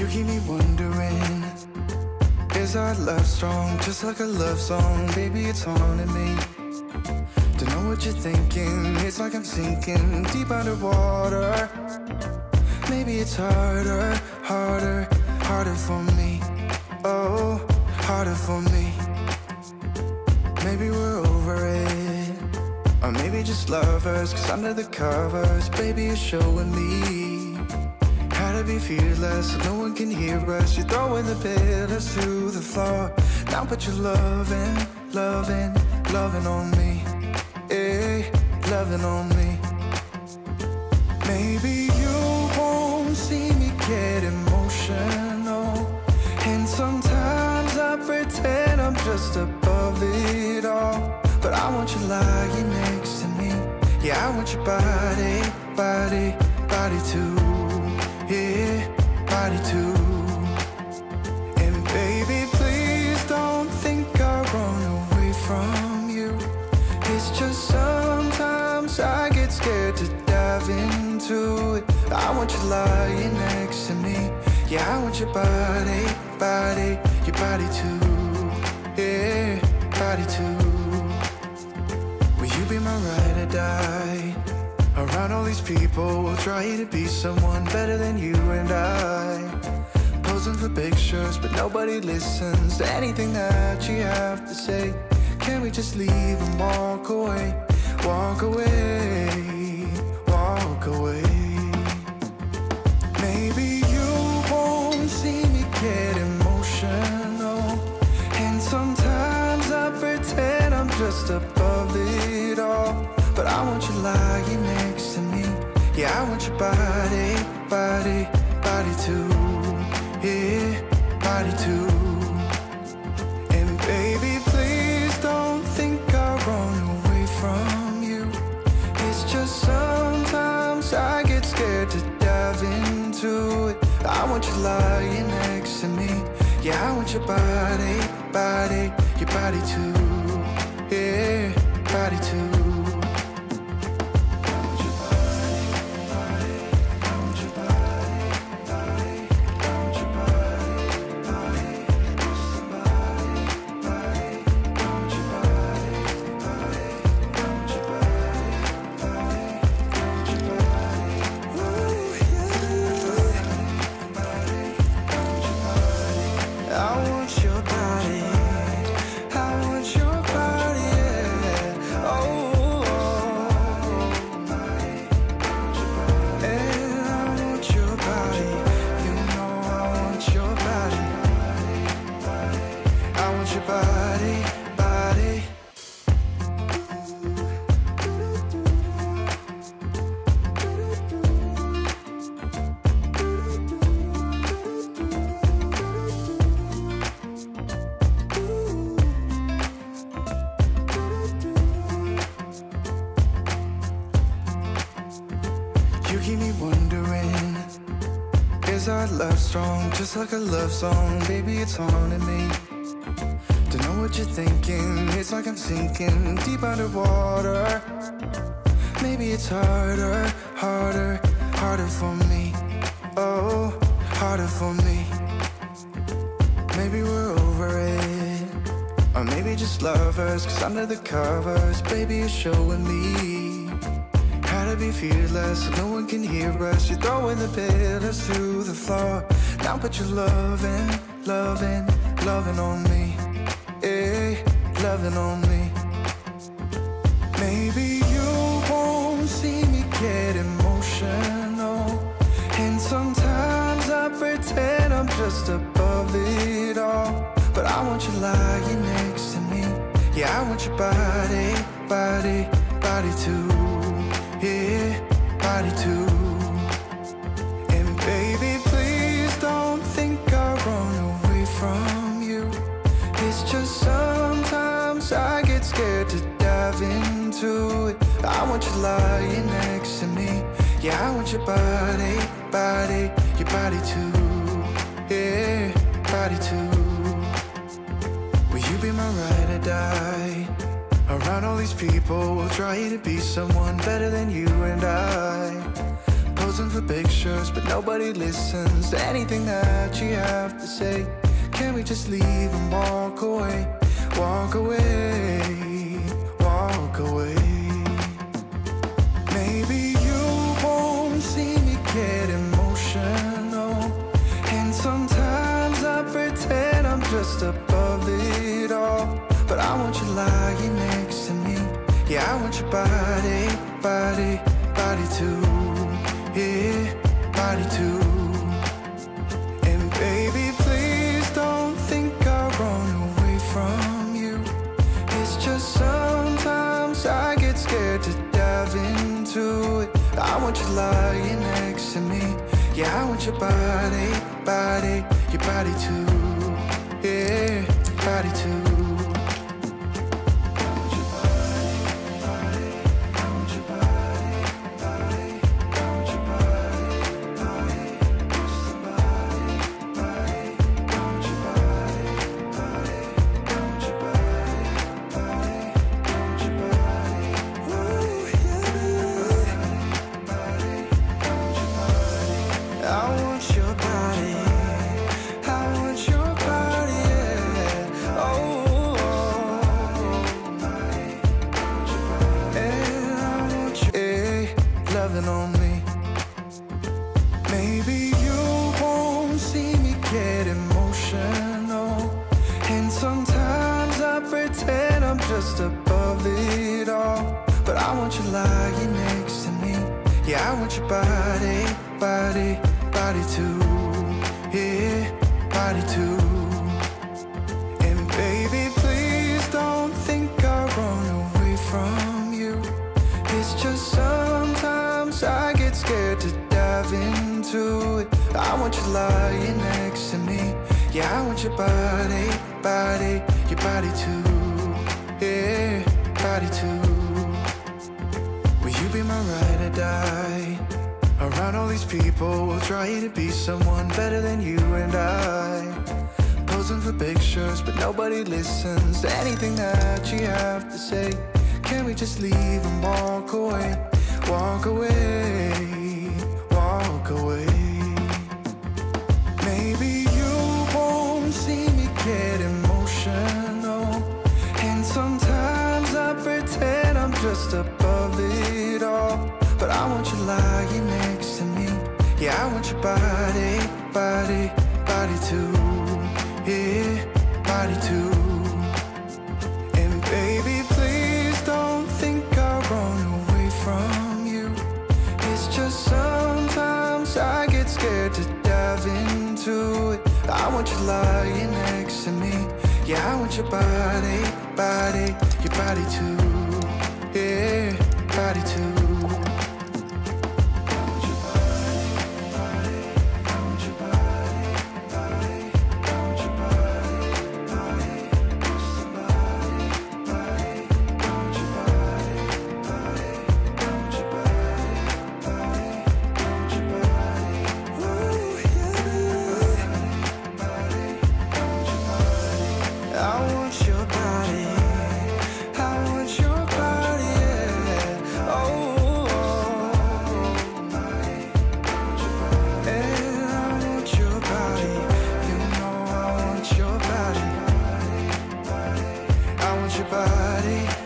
You keep me wondering, is our love strong? Just like a love song, baby, it's haunting me. Don't know what you're thinking, it's like I'm sinking deep underwater. Maybe it's harder, harder, harder for me. Oh, harder for me. Maybe we're over it, or maybe just lovers, cause under the covers, baby, you're showing me how to be fearless so no one can hear us. You're throwing the pillars to the floor. Now put your loving, loving, loving on me. Eh, loving on me. Maybe you won't see me get emotional, and sometimes I pretend I'm just above it all. But I want you lying next to me. Yeah, I want your body, body, body too. Yeah, body too. And baby, please don't think I run away from you. It's just sometimes I get scared to dive into it. I want you lying next to me. Yeah, I want your body, body, your body too. Yeah, body too. Will you be my ride or die? Around all these people, we'll try to be someone better than you and I. Posing for pictures, but nobody listens to anything that you have to say. Can we just leave and walk away? Walk away, walk away. Maybe you won't see me get emotional, and sometimes I pretend I'm just above it all. But I want you lying next to me. Yeah, I want your body, body, body too. Yeah, body too. And baby, please don't think I run away from you. It's just sometimes I get scared to dive into it. I want you lying next to me. Yeah, I want your body, body, your body too. Yeah, body too. You keep me wondering, is our love strong? Just like a love song, baby, it's haunting me. Don't know what you're thinking, it's like I'm sinking deep underwater. Maybe it's harder, harder, harder for me. Oh, harder for me. Maybe we're over it, or maybe just lovers, cause under the covers, baby, you're showing me how to be fearless so no one can hear us. You're throwing the pillars to the floor. Now put your loving, loving, loving on me. Eh, loving on me. Maybe you won't see me get emotional, and sometimes I pretend I'm just above it all. But I want you lying next to me. Yeah, I want your body, body, body too. Yeah, body too. And baby, please don't think I run away from you. It's just sometimes I get scared to dive into it. I want you lying next to me. Yeah, I want your body, body, your body too. Yeah, body too. Will you be my ride or die? Around all these people, we'll try to be someone better than you and I. Posing for pictures, but nobody listens to anything that you have to say. Can we just leave and walk away? Walk away, walk away. Maybe you won't see me get emotional, and sometimes I pretend I'm just above it all. But I want you lying next to me. Yeah, I want your body, body, body too. Yeah, body too. And baby, please don't think I'll run away from you. It's just sometimes I get scared to dive into it. I want you lying next to me. Yeah, I want your body, body, your body too. Yeah, body too. On me. Maybe you won't see me get emotional, and sometimes I pretend I'm just above it all. But I want you lying next to me. Yeah, I want your body, body, body too. Yeah, body too. And baby, please don't think I'll run away from you. It's just sometimes I get scared to dive into it. I want you lying next to me. Yeah, I want your body, body, your body too. Yeah, body too. Will you be my ride or die? Around all these people, we'll try to be someone better than you and I. Posing for pictures, but nobody listens to anything that you have to say. Can we just leave and walk away? Walk away, walk away. Maybe you won't see me get emotional, and sometimes I pretend I'm just above it all. But I want you lying next to me. Yeah, I want your body, body, body too. Yeah, body too. And baby, please don't think I'll run away from you. It's just sometimes I get scared to dive into it. I want you lying next to me. Yeah, I want your body, body, your body too. Yeah, body too. Your body